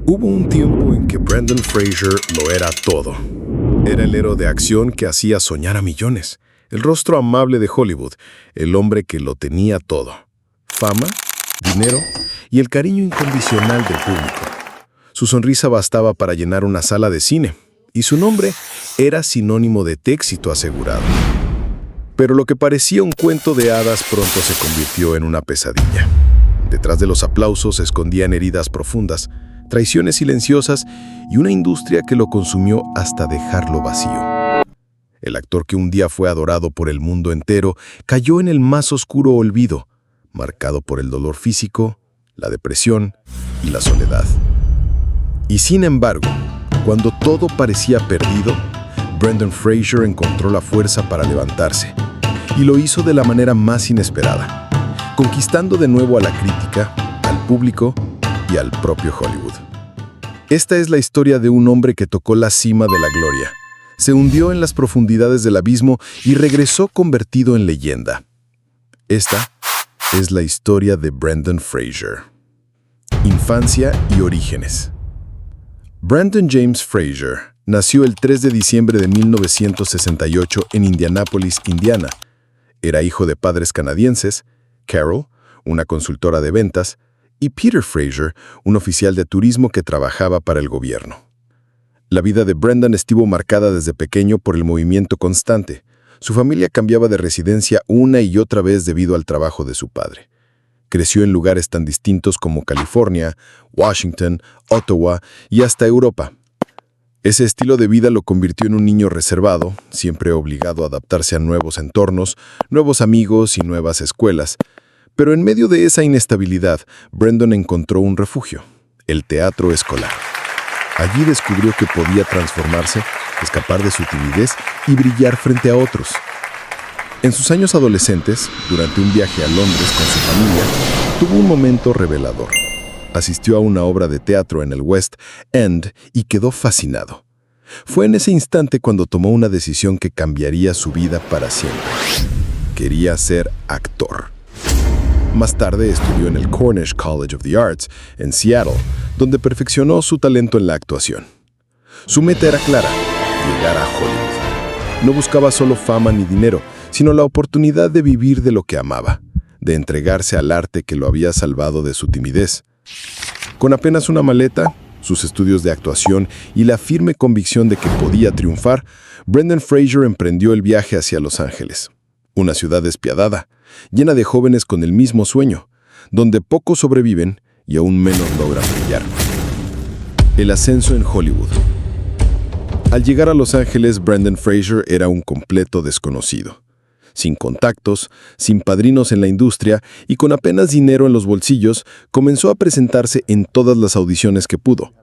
Hubo un tiempo en que Brendan Fraser lo era todo. Era el héroe de acción que hacía soñar a millones, el rostro amable de Hollywood, el hombre que lo tenía todo. Fama, dinero y el cariño incondicional del público. Su sonrisa bastaba para llenar una sala de cine, y su nombre era sinónimo de éxito asegurado. Pero lo que parecía un cuento de hadas pronto se convirtió en una pesadilla. Detrás de los aplausos se escondían heridas profundas, traiciones silenciosas y una industria que lo consumió hasta dejarlo vacío. El actor que un día fue adorado por el mundo entero cayó en el más oscuro olvido, marcado por el dolor físico, la depresión y la soledad. Y sin embargo, cuando todo parecía perdido, Brendan Fraser encontró la fuerza para levantarse, y lo hizo de la manera más inesperada, conquistando de nuevo a la crítica, al público y al propio Hollywood. Esta es la historia de un hombre que tocó la cima de la gloria, se hundió en las profundidades del abismo y regresó convertido en leyenda. Esta es la historia de Brendan Fraser. Infancia y orígenes. Brendan James Fraser nació el 3 de diciembre de 1968 en Indianápolis, Indiana. Era hijo de padres canadienses, Carol, una consultora de ventas, y Peter Fraser, un oficial de turismo que trabajaba para el gobierno. La vida de Brendan estuvo marcada desde pequeño por el movimiento constante. Su familia cambiaba de residencia una y otra vez debido al trabajo de su padre. Creció en lugares tan distintos como California, Washington, Ottawa y hasta Europa. Ese estilo de vida lo convirtió en un niño reservado, siempre obligado a adaptarse a nuevos entornos, nuevos amigos y nuevas escuelas. Pero en medio de esa inestabilidad, Brendan encontró un refugio, el teatro escolar. Allí descubrió que podía transformarse, escapar de su timidez y brillar frente a otros. En sus años adolescentes, durante un viaje a Londres con su familia, tuvo un momento revelador. Asistió a una obra de teatro en el West End y quedó fascinado. Fue en ese instante cuando tomó una decisión que cambiaría su vida para siempre. Quería ser actor. Más tarde estudió en el Cornish College of the Arts, en Seattle, donde perfeccionó su talento en la actuación. Su meta era clara: llegar a Hollywood. No buscaba solo fama ni dinero, sino la oportunidad de vivir de lo que amaba, de entregarse al arte que lo había salvado de su timidez. Con apenas una maleta, sus estudios de actuación y la firme convicción de que podía triunfar, Brendan Fraser emprendió el viaje hacia Los Ángeles, una ciudad despiadada, llena de jóvenes con el mismo sueño, donde pocos sobreviven y aún menos logran brillar. El ascenso en Hollywood. Al llegar a Los Ángeles, Brendan Fraser era un completo desconocido. Sin contactos, sin padrinos en la industria y con apenas dinero en los bolsillos, comenzó a presentarse en todas las audiciones que pudo.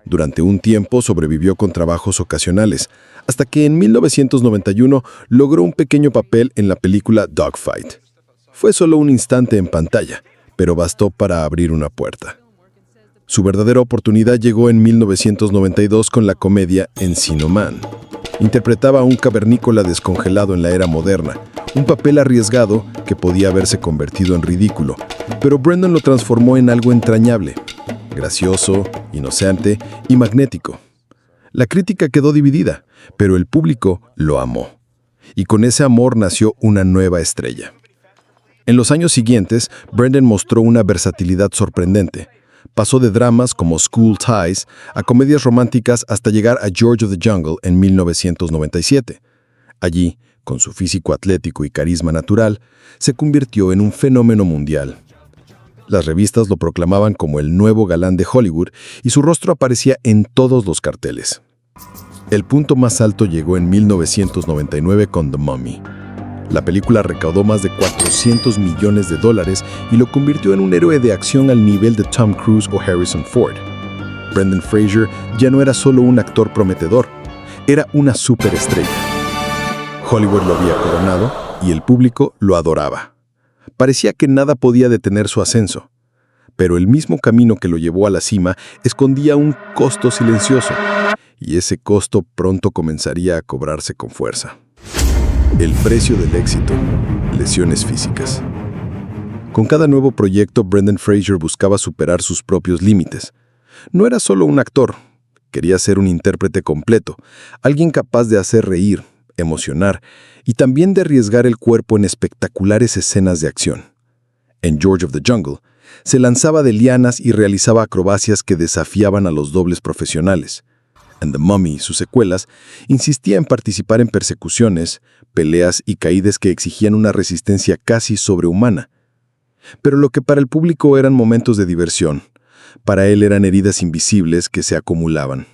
Durante un tiempo sobrevivió con trabajos ocasionales, hasta que en 1991 logró un pequeño papel en la película Dogfight. Fue solo un instante en pantalla, pero bastó para abrir una puerta. Su verdadera oportunidad llegó en 1992 con la comedia Encino Man. Interpretaba a un cavernícola descongelado en la era moderna, un papel arriesgado que podía haberse convertido en ridículo, pero Brendan lo transformó en algo entrañable, gracioso, inocente y magnético. La crítica quedó dividida, pero el público lo amó. Y con ese amor nació una nueva estrella. En los años siguientes, Brendan mostró una versatilidad sorprendente. Pasó de dramas como School Ties a comedias románticas hasta llegar a George of the Jungle en 1997. Allí, con su físico atlético y carisma natural, se convirtió en un fenómeno mundial. Las revistas lo proclamaban como el nuevo galán de Hollywood y su rostro aparecía en todos los carteles. El punto más alto llegó en 1999 con The Mummy. La película recaudó más de $400 millones y lo convirtió en un héroe de acción al nivel de Tom Cruise o Harrison Ford. Brendan Fraser ya no era solo un actor prometedor, era una superestrella. Hollywood lo había coronado y el público lo adoraba. Parecía que nada podía detener su ascenso, pero el mismo camino que lo llevó a la cima escondía un costo silencioso, y ese costo pronto comenzaría a cobrarse con fuerza. El precio del éxito: lesiones físicas. Con cada nuevo proyecto, Brendan Fraser buscaba superar sus propios límites. No era solo un actor, quería ser un intérprete completo, alguien capaz de hacer reír, emocionar y también de arriesgar el cuerpo en espectaculares escenas de acción. En George of the Jungle, se lanzaba de lianas y realizaba acrobacias que desafiaban a los dobles profesionales. En The Mummy y sus secuelas, insistía en participar en persecuciones, peleas y caídas que exigían una resistencia casi sobrehumana. Pero lo que para el público eran momentos de diversión, para él eran heridas invisibles que se acumulaban.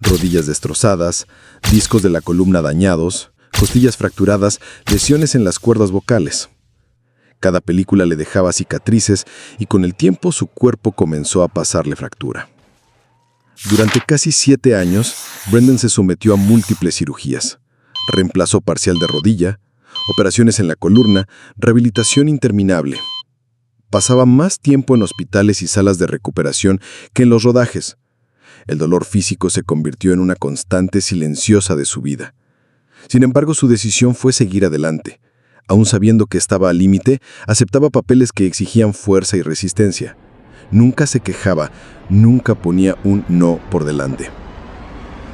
Rodillas destrozadas, discos de la columna dañados, costillas fracturadas, lesiones en las cuerdas vocales. Cada película le dejaba cicatrices y con el tiempo su cuerpo comenzó a pasarle fractura. Durante casi 7 años, Brendan se sometió a múltiples cirugías. Reemplazo parcial de rodilla, operaciones en la columna, rehabilitación interminable. Pasaba más tiempo en hospitales y salas de recuperación que en los rodajes. El dolor físico se convirtió en una constante silenciosa de su vida. Sin embargo, su decisión fue seguir adelante. Aún sabiendo que estaba al límite, aceptaba papeles que exigían fuerza y resistencia. Nunca se quejaba, nunca ponía un no por delante.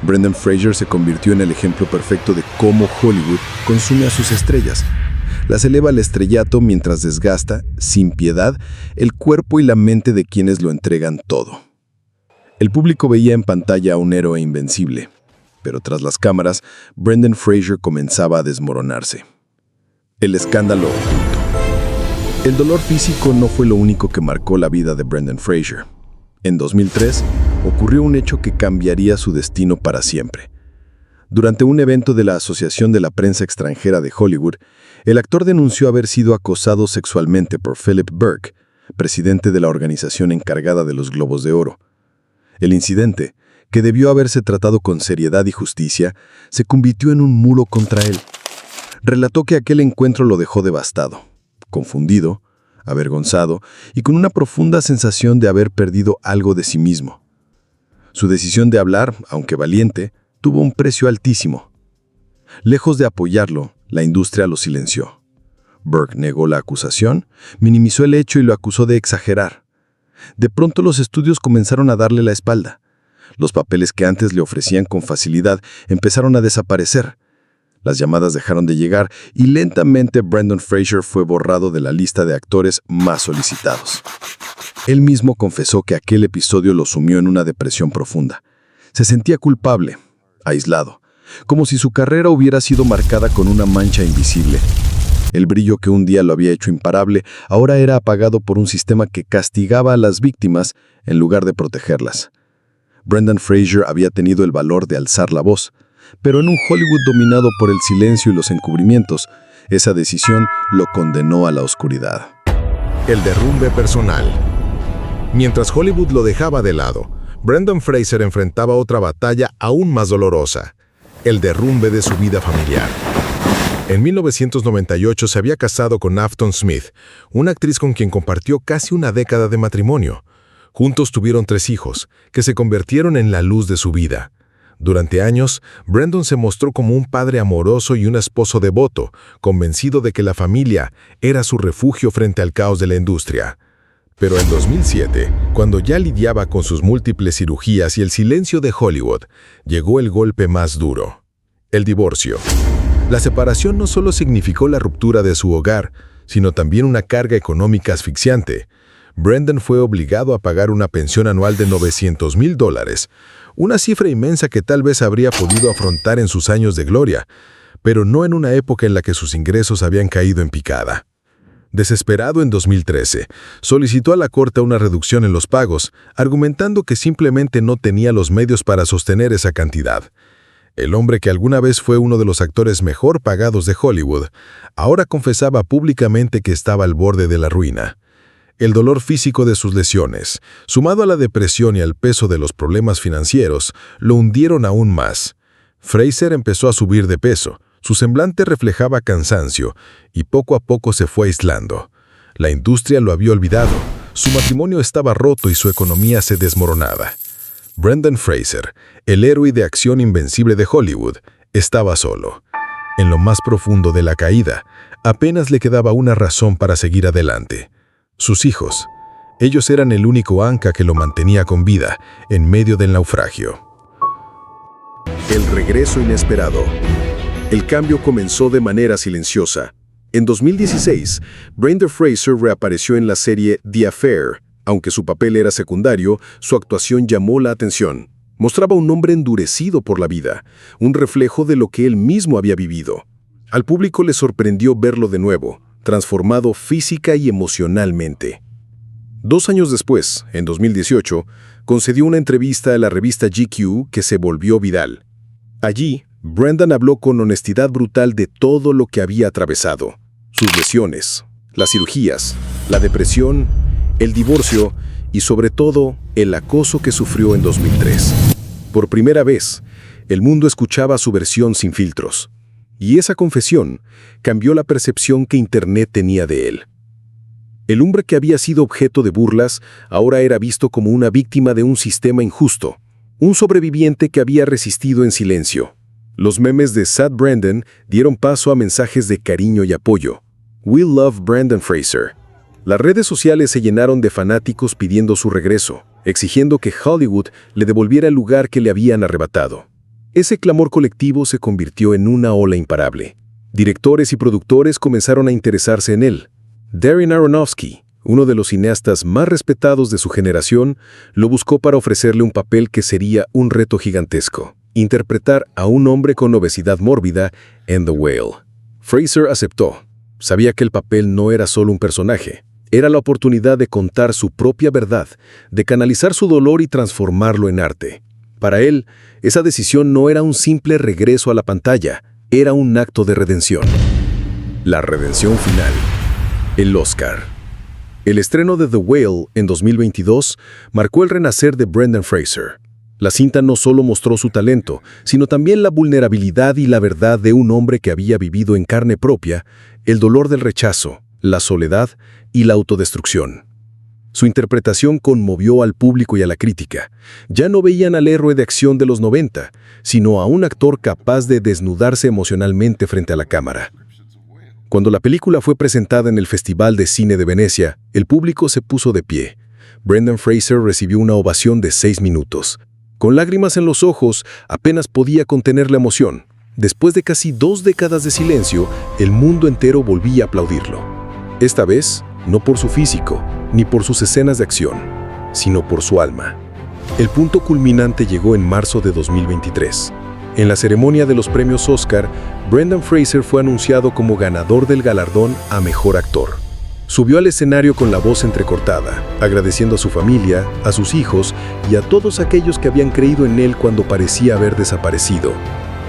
Brendan Fraser se convirtió en el ejemplo perfecto de cómo Hollywood consume a sus estrellas. Las eleva al estrellato mientras desgasta, sin piedad, el cuerpo y la mente de quienes lo entregan todo. El público veía en pantalla a un héroe invencible, pero tras las cámaras, Brendan Fraser comenzaba a desmoronarse. El escándalo oculto. El dolor físico no fue lo único que marcó la vida de Brendan Fraser. En 2003, ocurrió un hecho que cambiaría su destino para siempre. Durante un evento de la Asociación de la Prensa Extranjera de Hollywood, el actor denunció haber sido acosado sexualmente por Philip Burke, presidente de la organización encargada de los Globos de Oro. El incidente, que debió haberse tratado con seriedad y justicia, se convirtió en un muro contra él. Relató que aquel encuentro lo dejó devastado, confundido, avergonzado y con una profunda sensación de haber perdido algo de sí mismo. Su decisión de hablar, aunque valiente, tuvo un precio altísimo. Lejos de apoyarlo, la industria lo silenció. Burke negó la acusación, minimizó el hecho y lo acusó de exagerar. De pronto los estudios comenzaron a darle la espalda. Los papeles que antes le ofrecían con facilidad empezaron a desaparecer. Las llamadas dejaron de llegar y lentamente Brendan Fraser fue borrado de la lista de actores más solicitados. Él mismo confesó que aquel episodio lo sumió en una depresión profunda. Se sentía culpable, aislado, como si su carrera hubiera sido marcada con una mancha invisible. El brillo que un día lo había hecho imparable ahora era apagado por un sistema que castigaba a las víctimas en lugar de protegerlas. Brendan Fraser había tenido el valor de alzar la voz, pero en un Hollywood dominado por el silencio y los encubrimientos, esa decisión lo condenó a la oscuridad. El derrumbe personal. Mientras Hollywood lo dejaba de lado, Brendan Fraser enfrentaba otra batalla aún más dolorosa, el derrumbe de su vida familiar. En 1998 se había casado con Afton Smith, una actriz con quien compartió casi una década de matrimonio. Juntos tuvieron 3 hijos, que se convirtieron en la luz de su vida. Durante años, Brendan se mostró como un padre amoroso y un esposo devoto, convencido de que la familia era su refugio frente al caos de la industria. Pero en 2007, cuando ya lidiaba con sus múltiples cirugías y el silencio de Hollywood, llegó el golpe más duro: el divorcio. La separación no solo significó la ruptura de su hogar, sino también una carga económica asfixiante. Brendan fue obligado a pagar una pensión anual de $900,000, una cifra inmensa que tal vez habría podido afrontar en sus años de gloria, pero no en una época en la que sus ingresos habían caído en picada. Desesperado, en 2013, solicitó a la corte una reducción en los pagos, argumentando que simplemente no tenía los medios para sostener esa cantidad. El hombre que alguna vez fue uno de los actores mejor pagados de Hollywood, ahora confesaba públicamente que estaba al borde de la ruina. El dolor físico de sus lesiones, sumado a la depresión y al peso de los problemas financieros, lo hundieron aún más. Fraser empezó a subir de peso, su semblante reflejaba cansancio y poco a poco se fue aislando. La industria lo había olvidado, su matrimonio estaba roto y su economía se desmoronaba. Brendan Fraser, el héroe de acción invencible de Hollywood, estaba solo. En lo más profundo de la caída, apenas le quedaba una razón para seguir adelante: sus hijos. Ellos eran el único ancla que lo mantenía con vida en medio del naufragio. El regreso inesperado. El cambio comenzó de manera silenciosa. En 2016, Brendan Fraser reapareció en la serie The Affair. Aunque su papel era secundario, su actuación llamó la atención. Mostraba un hombre endurecido por la vida, un reflejo de lo que él mismo había vivido. Al público le sorprendió verlo de nuevo, transformado física y emocionalmente. 2 años después, en 2018, concedió una entrevista a la revista GQ que se volvió viral. Allí, Brendan habló con honestidad brutal de todo lo que había atravesado: sus lesiones, las cirugías, la depresión, el divorcio y sobre todo el acoso que sufrió en 2003. Por primera vez, el mundo escuchaba su versión sin filtros. Y esa confesión cambió la percepción que Internet tenía de él. El hombre que había sido objeto de burlas ahora era visto como una víctima de un sistema injusto, un sobreviviente que había resistido en silencio. Los memes de Sad Brendan dieron paso a mensajes de cariño y apoyo. We love Brendan Fraser. Las redes sociales se llenaron de fanáticos pidiendo su regreso, exigiendo que Hollywood le devolviera el lugar que le habían arrebatado. Ese clamor colectivo se convirtió en una ola imparable. Directores y productores comenzaron a interesarse en él. Darren Aronofsky, uno de los cineastas más respetados de su generación, lo buscó para ofrecerle un papel que sería un reto gigantesco: interpretar a un hombre con obesidad mórbida en The Whale. Fraser aceptó. Sabía que el papel no era solo un personaje. Era la oportunidad de contar su propia verdad, de canalizar su dolor y transformarlo en arte. Para él, esa decisión no era un simple regreso a la pantalla, era un acto de redención. La redención final. El Oscar. El estreno de The Whale en 2022 marcó el renacer de Brendan Fraser. La cinta no solo mostró su talento, sino también la vulnerabilidad y la verdad de un hombre que había vivido en carne propia el dolor del rechazo, la soledad y la autodestrucción. Su interpretación conmovió al público y a la crítica. Ya no veían al héroe de acción de los 90, sino a un actor capaz de desnudarse emocionalmente frente a la cámara. Cuando la película fue presentada en el Festival de Cine de Venecia, el público se puso de pie. Brendan Fraser recibió una ovación de 6 minutos. Con lágrimas en los ojos, apenas podía contener la emoción. Después de casi 2 décadas de silencio, el mundo entero volvía a aplaudirlo. Esta vez, no por su físico, ni por sus escenas de acción, sino por su alma. El punto culminante llegó en marzo de 2023. En la ceremonia de los premios Oscar, Brendan Fraser fue anunciado como ganador del galardón a Mejor Actor. Subió al escenario con la voz entrecortada, agradeciendo a su familia, a sus hijos y a todos aquellos que habían creído en él cuando parecía haber desaparecido.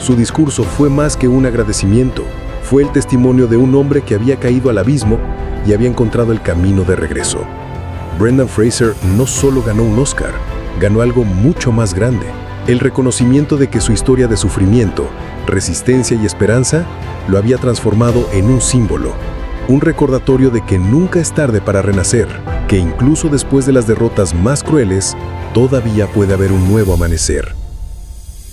Su discurso fue más que un agradecimiento, fue el testimonio de un hombre que había caído al abismo y había encontrado el camino de regreso. Brendan Fraser no solo ganó un Oscar, ganó algo mucho más grande: el reconocimiento de que su historia de sufrimiento, resistencia y esperanza lo había transformado en un símbolo, un recordatorio de que nunca es tarde para renacer, que incluso después de las derrotas más crueles, todavía puede haber un nuevo amanecer.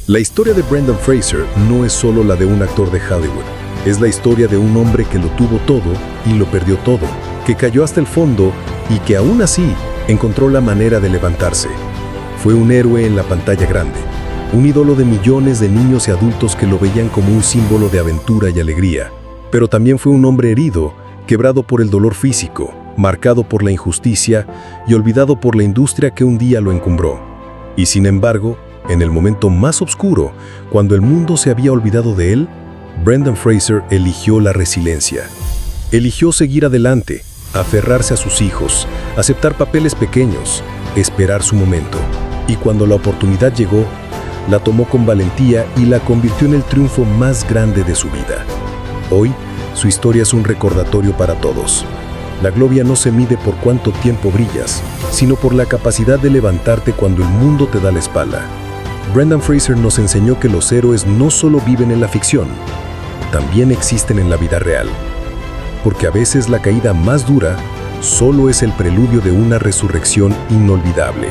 La historia de Brendan Fraser no es solo la de un actor de Hollywood, es la historia de un hombre que lo tuvo todo y lo perdió todo, que cayó hasta el fondo y que aún así encontró la manera de levantarse. Fue un héroe en la pantalla grande, un ídolo de millones de niños y adultos que lo veían como un símbolo de aventura y alegría. Pero también fue un hombre herido, quebrado por el dolor físico, marcado por la injusticia y olvidado por la industria que un día lo encumbró. Y sin embargo, en el momento más oscuro, cuando el mundo se había olvidado de él, Brendan Fraser eligió la resiliencia. Eligió seguir adelante, aferrarse a sus hijos, aceptar papeles pequeños, esperar su momento. Y cuando la oportunidad llegó, la tomó con valentía y la convirtió en el triunfo más grande de su vida. Hoy, su historia es un recordatorio para todos. La gloria no se mide por cuánto tiempo brillas, sino por la capacidad de levantarte cuando el mundo te da la espalda. Brendan Fraser nos enseñó que los héroes no solo viven en la ficción, también existen en la vida real. Porque a veces la caída más dura solo es el preludio de una resurrección inolvidable.